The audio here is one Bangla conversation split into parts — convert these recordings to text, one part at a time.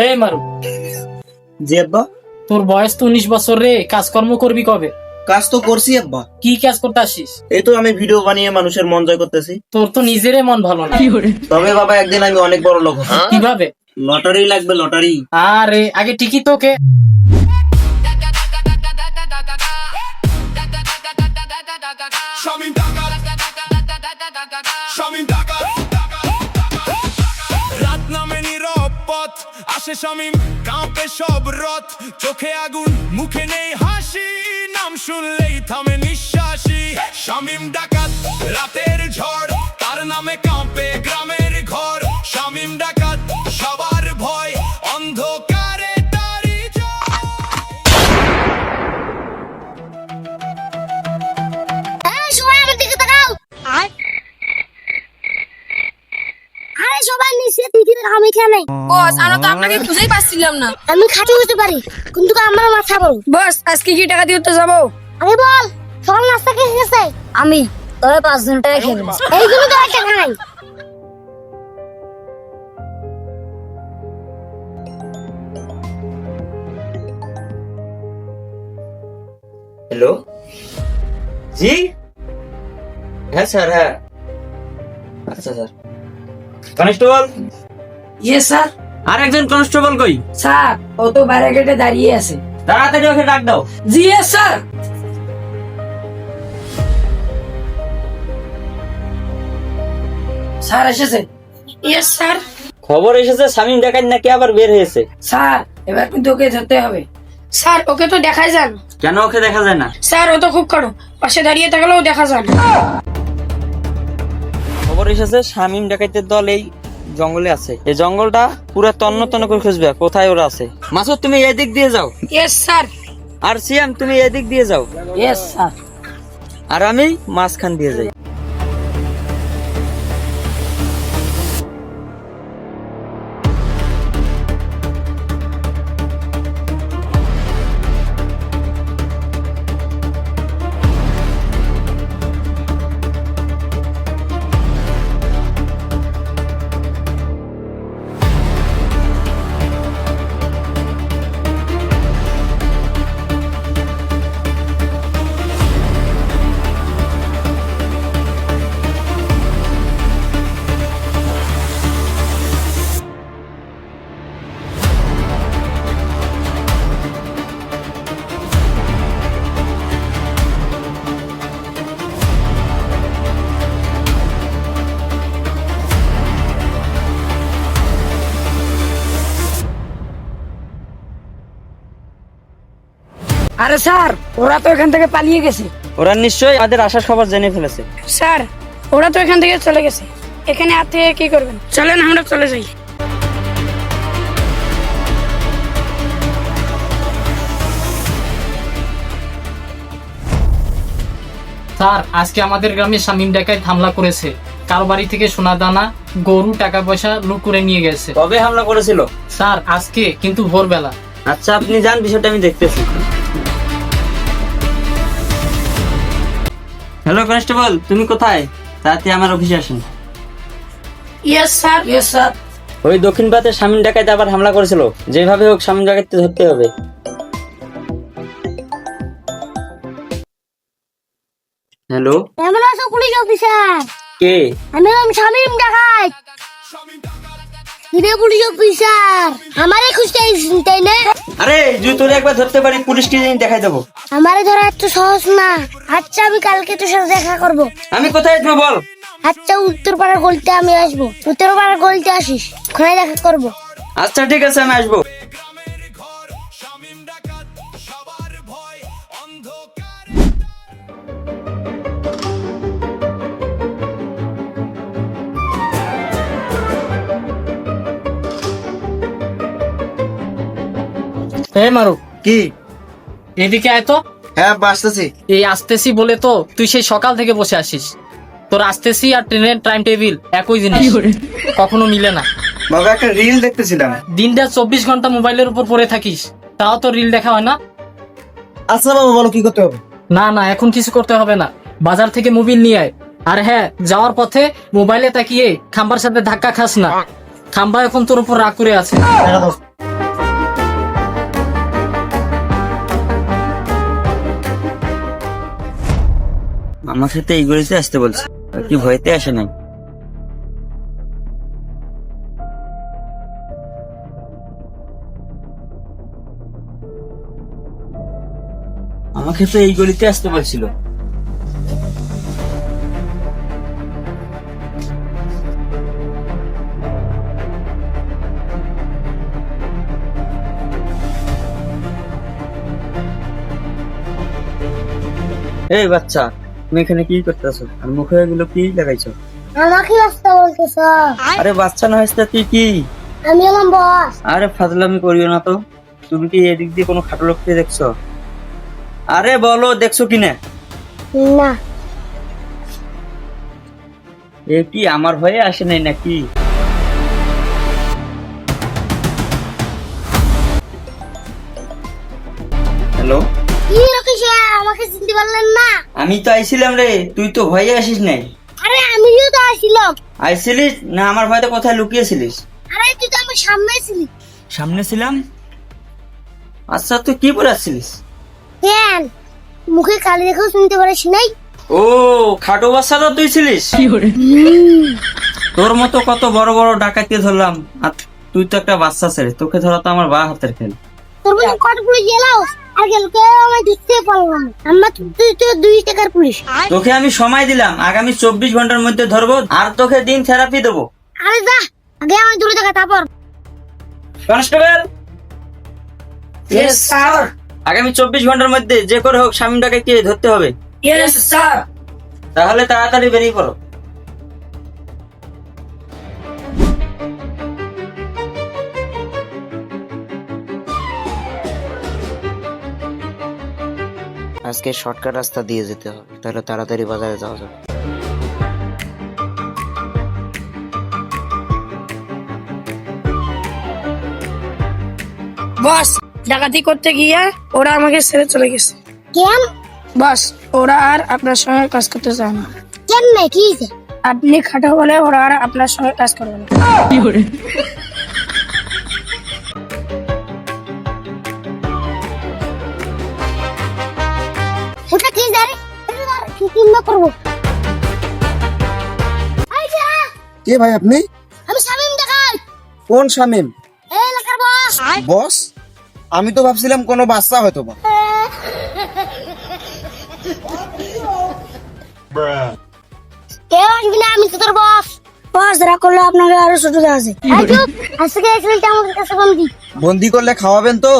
এই মারু, জি আব্বা। তোর বয়স তো 19 বছর রে, কাজকর্ম করবি কবে? কাজ তো করছি আব্বা। কি কাজ করতে আসিস? এই তো আমি ভিডিও বানিয়ে মানুষের মন জয় করতেছি। তোর তো নিজেরই মন ভালো না। তবে বাবা একদিন আমি অনেক বড় লোক হব। কিভাবে? লটারি লাগবে, লটারি। আরে আগে টিকি তোকে। রাত নামে নীরব পথ আসে শামীম, কাঁপে সব রথ, চোখে আগুন মুখে নেই হাসি, নাম শুনলেই থামে নিঃশ্বাসী। শামীম ডাকাত রাতের ঝড়, তার নামে কাঁপে গ্রামের ঘর। শামীম ডাকাত সবার ভয়, অন্ধকারে তারি সবাই আমার দিকে তাকাও। আরে সবাই নিচে দিকে তাকাও, আমি এখানে। বস, আমরা তো আপনাকে খুঁজেই পাচ্ছিলাম না। আমি খাটে উঠতে পারি, কিন্তু আমার মাথা বড়। বস, আজকে কি টাকা দিয়ে উঠতে যাবো? আরে বল, সকাল নাস্তা কে খেয়েছে? আমি তবে 5 জন টাকা খেয়ে নেবো। এইগুলো তো একটা খাই। হ্যালো, জি হ্যাঁ স্যার, হ্যাঁ আচ্ছা স্যার। কনস্টেবল। Yes sir. আর একজন কনস্টেবল কই? স্যার, ও তো বাইরে গেটে দাঁড়িয়ে আছে। তাড়াতাড়ি ওকে ডাক দাও। জি ইয়েস স্যার। স্যার এসেছে। Yes sir. খবর এসেছে শামীম ডাকাত নাকি আবার বের হয়েছে। স্যার, এবার কিন্তু ওকে ধরতে হবে। স্যার, ওকে তো দেখাই যান। কেন ওকে দেখা যায় না? স্যার, ও তো খুব কারো, পাশে দাঁড়িয়ে থাকলেও দেখা যান। খবর এসেছে শামীম ডাকাতের দল এই জঙ্গলে আছে। এই জঙ্গলটা পুরো তন্ন তন্ন করে খুঁজবে কোথায় ওরা আছে। মাসুদ, তুমি এদিক দিয়ে যাও। Yes sir. আর সিয়াম, তুমি এদিক দিয়ে যাও। Yes sir. আর আমি মাঝখান দিয়ে যাই। আরে স্যার, ওরা তো এখান থেকে পালিয়ে গেছে। ওরা নিশ্চয়ই আমাদের আসার খবর জেনে ফেলেছে। স্যার, ওরা তো এখান থেকে চলে গেছে। এখানে আর থেকে কি করবেন? চলেন আমরা চলে যাই। স্যার, আজকে আমাদের গ্রামে শামীম ডাকাত হামলা করেছে। কারো বাড়ি থেকে সোনা দানা, গরু, টাকা পয়সা লুট করে নিয়ে গেছে। কবে হামলা করেছিল? স্যার, আজকে, কিন্তু ভোরবেলা। আচ্ছা, আপনি যান, বিষয়টা আমি দেখতেছি। হ্যালো কনস্টেবল, তুমি কোথায়? তাড়াতাড়ি আমার অফিসে আসুন। Yes sir. Yes sir. ওই দক্ষিণ পাতে শামীম ডাকাত আবার হামলা করেছিল। যেভাবে হোক শামীম ডাকাতকে ধরতে হবে। হ্যালো, কেমন আছো পুলিশ অফিসার? কে? আমি শামীম ডাকাত। পুলিশ অফিসার, আমারে খুঁজতে আইছেন তাই না? আরে যদি তোরে একবার ধরতে পারি পুলিশকে জানি দেখাই দেবো। আমারে ধরা এত সহজ না। আচ্ছা, আমি কালকে তোর সাথে দেখা করব। আমি কোথায় আসবো বল? আচ্ছা, উত্তরপাড়ার গলিতে আমি আসবো। উত্তরপাড়ার গলিতে আসিস, ওখানে দেখা করব। আচ্ছা ঠিক আছে, আমি আসবো। শামীম ডাকাত সবার ভয়, অন্ধকার। এই মারু, কি? এদিকে আয় তো। হ্যাঁ আব্বা, আসতেছি। এই আসতেছি বলে তো তুই সেই সকাল থেকে বসে আসিস। তোর আসতেছি আর ট্রেনের টাইম টেবিল একই জিনিস, কখনো মিলে না। বাবা একটা রিল দেখতেছিলাম। দিনটা 24 ঘন্টা মোবাইলের উপর পড়ে থাকিস, তাও তো রিল দেখা হয় না। আচ্ছা বাবা, বলো কি করতে হবে? না না, এখন কিছু করতে হবে না। বাজার থেকে মোবিল নিয়ে আয়। আর হ্যাঁ, যাওয়ার পথে মোবাইলে তাকিয়ে খাম্বার সাথে ধাক্কা খাস না। খাম্বা এখন তোর উপর রাগ করে আছে। আমার সাথে এই গলিতে আসতে বলছে, কি ভয়তে আসে নাই? আমাকে তো এই গলিতে আসতে বলছিল। এই বাচ্চা, তুমি এখানে কি করতেছো আর মুখে এগুলো কি লাগাইছো? আমাকে রাস্তা বলতেছ? আরে বাচ্চা না হয়েছে তুই কি? আমি হলাম বস। আরে ফাজলামি করিও না তো। তুমি কি এদিক দিয়ে কোনো খাটো লোককে দেখছো? আরে বলো, দেখছো কিনা? না, এ কি আমার ভয়ে আসে নাই নাকি? হ্যালো, কি রাখিস? আমাকে চিনতে পারলেন না? আমি তো আইছিলাম রে, তুই তো ভয়ে আসিস নাই। আরে আমিও তো আসছিলাম। আইছিলিস না? আমার ভয়তে কোথায় লুকিয়েছিলিস? আরে তুই তো আমার সামনে ছিলি। সামনে ছিলাম। আচ্ছা, তুই কি পরে আসছিলিস? কেন মুখে কালি দেখেও শুনতে পারিস নাই? ও, খাটো বাচ্চা তো তুই ছিলিস। তোর মতো কত বড় বড় ডাকাতকে ধরলাম, আর তুই তো একটা বাচ্চা ছেলে, তোকে ধরা তো আমার বা হাতের খেল। তোর মতো কতগুলো জেলাও আর গেল কেউ আমায় দেখতে পারলো না। আমার তুই তো 2 টাকার পুলিশ। তোকে আমি সময় দিলাম, আগামী 24 ঘন্টার মধ্যে ধরবো, আর তোকে দিন থেরাপি দেবো। আরে যা, আগে আমার 2 টাকা তারপর। কনস্টেবল, আগামী 24 ঘন্টার মধ্যে যে করে হোক শামীম ডাকাতকে ধরতে হবে। Yes sir. তাহলে তাড়াতাড়ি বেরিয়ে পড়ো। আজকে শর্টকাট রাস্তা দিয়ে যেতে হবে, তাহলে তাড়াতাড়ি বাজারে যাওয়া যাবে। বস, ডাকাতি করতে গিয়ে ওরা আমাকে ছেড়ে চলে গেছে। কেন? বস, ওরা আর আপনার সঙ্গে কাজ করতে চায় না। কেন না, কি হয়েছে? আপনি খাটো বলে ওরা আর আপনার সঙ্গে কাজ করবে না। ওটা কি জানি? কি না করবো? আইজা, কে ভাই আপনি? আমি শামীম ডাকাত। কোন শামীম? এই এলাকার বস। বস? আমি তো ভাবছিলাম কোনো বাচ্চা হয়তো বা। কেউ আসবি না, আমি তো তোর বস। বস রাগ করলে আপনাকে আরো ছোট দেওয়া আছে। আজকে এই ছেলেটা আমাদের কাছে বন্দি। বন্দি করলে খাওয়াবেন তো?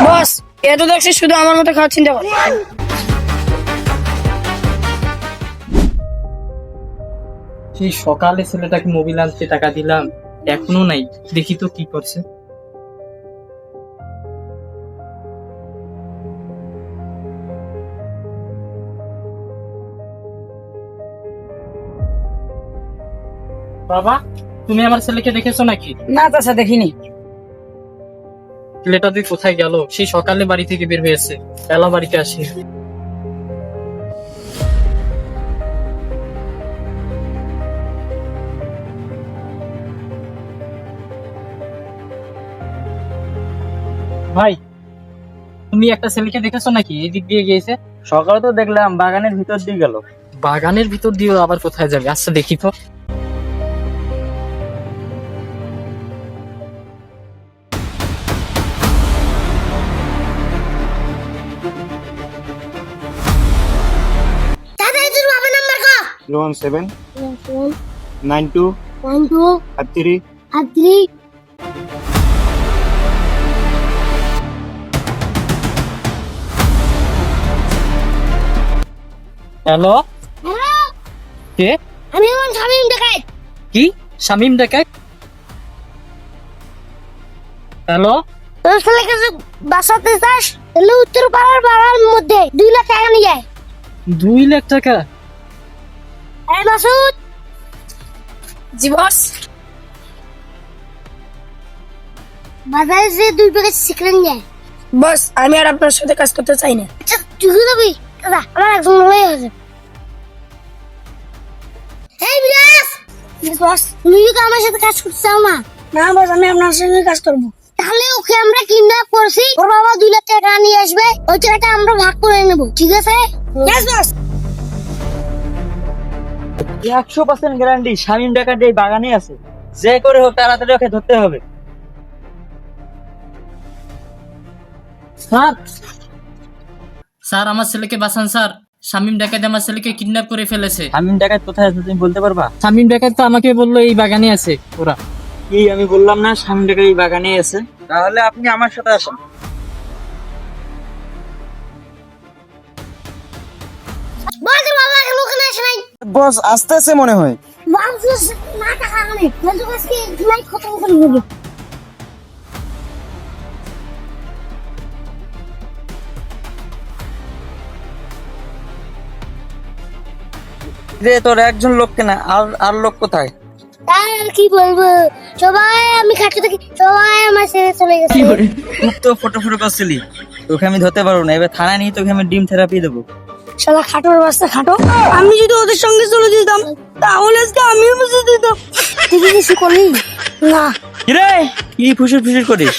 বস, এ তো দেখছি শুধু আমার মতো খাওয়ার চিন্তা করে। সেই সকালে ছেলেটাকে মোবিল আনতে টাকা দিলাম, এখনো নাই। দেখি তো কি করছে। বাবা, তুমি আমার ছেলেকে দেখেছো নাকি? না চাচা, দেখিনি। ছেলেটা তুই কোথায় গেল? সেই সকালে বাড়ি থেকে বের হয়েছে, এলা বাড়িতে আসি। ভাই, তুমি একটা ছেলেকে দেখেছো নাকি এদিক দিয়ে গিয়েছে? সকালে তো দেখলাম বাগানের ভিতর দিয়ে গেল। বাগানের ভিতর দিয়ে আবার কোথায় যাবে? আচ্ছা দেখি তো। দাদা তোর বাবার নাম্বার কত? 017 92 12 33 3 হ্যালো, কে? আমি হলাম শামীম ডাকাত। কি শামীম ডাকাত? হ্যালো, তোর ছেলেকে যে বাঁচাতে চাস তাহলে উত্তর পাড়ার বাড়ার মধ্যে 2 লাখ টাকা নিয়ে যায়। 2 লাখ টাকা? এই মাসুদ, জি বস। বাজারে যে 2 প্যাকেট সিগারেট নিয়ে আয়। বস, আমি আর আপনার সাথে কাজ করতে চাই না। আচ্ছা তুই কি যাবি? দাদা আমার একজন হয়ে গেছে। এই বিরাস, বস তুমি কি আমার সাথে কাজ করতে চাও না? না বস, আমি আপনার সঙ্গে কাজ করবো। তাহলে ওকে আমরা কিডন্যাপ করছি, ওর বাবা 2 লাখ টাকা নিয়ে আসবে, ওই টাকাটা আমরা ভাগ করে নেব, ঠিক আছে? Yes, boss. 100% গ্যারান্টি শামীম ডাকাত এই বাগানে আছে, যে করে হোক তাড়াতাড়ি ওকে ধরতে হবে। স্যার স্যার আমার ছেলেকে বাঁচান স্যার, শামীম ডাকাত আমার ছেলেকে কিডন্যাপ করে ফেলেছে। শামীম ডাকাত কোথায় আছে তুমি বলতে পারবা? শামীম ডাকাত তো আমাকে বললো এই বাগানে আছে ওরা। কি আমি বললাম না শামীম ডাকাত এই বাগানে আছে? তাহলে আপনি আমার সাথে আসেন। বলতে বাবা এখন ওখানে আসে নাই। বস আসতেছে মনে হয়। বাবুস না টাকা আনে বলতে আজকে লাইট খতম করে দেবো। রে তোর একজন লোক কেনা, আর লোক কোথায়? আর কি বলবো, সবাই আমি খাটতে থাকি, সবাই আমার ছেড়ে চলে গেছে। খুব তো ফটো করছিলি, তোকে আমি ধরতে পারবো না, এবার থানায় নিয়ে তোকে আমি ডিম থেরাপি দেবো। শালা খাটোর বাচ্চা খাটো, আমি যদি ওদের সঙ্গে চলে যেতাম তাহলে আজকে আমিও বুঝে দিতাম। তুই কি কিছু করলি? না কিরে কি ফুসুর ফুসুর করিস?